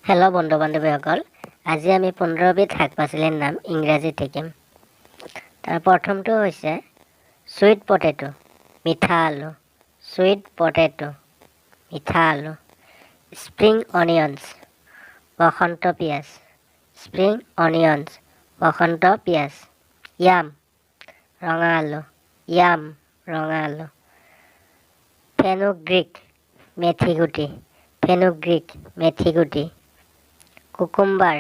Hello' বন্ধু বান্ধৱীসকল, আজি আমি 15বিধ শাক পাচলিৰ নাম ইংৰাজীত শিকিম। তাৰ প্ৰথমটো হৈছে চুইট পটেটো, মিঠা আলু। চুইট পটেটো, মিঠা আলু। স্প্ৰিং অনিয়নছ, বসন্ত পিঁয়াজ। স্প্ৰিং অনিয়নছ, বসন্ত পিঁয়াজ। য়াম, ৰঙা আলু। য়াম, ৰঙা আলু। ফেনুগ্ৰীক, মেথি গুটি। ফেনুগ্ৰীক, মেথি গুটি। কুকুম্বাৰ,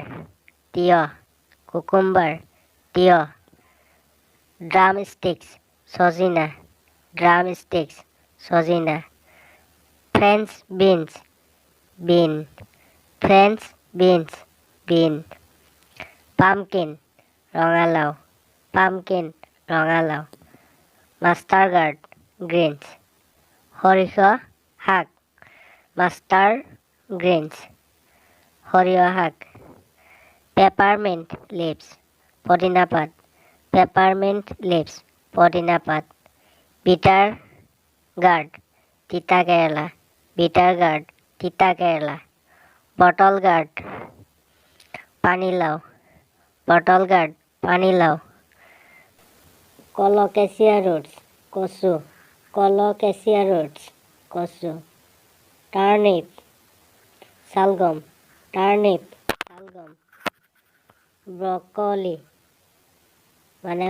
তিয়হ। কুকুম্বাৰ, তিয়হ। ড্ৰাম ষ্টিক্স, ছজিনা। ড্ৰাম ষ্টিক্স, ছজিনা। ফ্ৰেঞ্চ বিনছ, বিন। ফ্ৰেঞ্চ বিনছ, বিন। পামকিন, ৰঙালাও। পামকিন, ৰঙালাও। Mustard, greens. সৰিয়হ শাক, মাষ্টাৰ গ্ৰীনছ। সৰিয়হ শাক। পেপাৰমিণ্ট লিভছ, পদিনা পাত। পেপাৰমিণ্ট লিভছ, পদিনা পাত। বিটাৰ গাৰ্ড, তিতা কেৰেলা। বিটাৰ গাৰ্ড, তিতা কেৰেলা। বটল গাৰ্ড, পানীলাও। বটল গাৰ্ড, পানীলাও। কলকেচিয়া ৰুটছ, কচু। কলকেচিয়া ৰুটছ, কচু। টাৰ্নিপ, শালগম। টাৰ্নিপ, শালগম। ব্ৰকলি মানে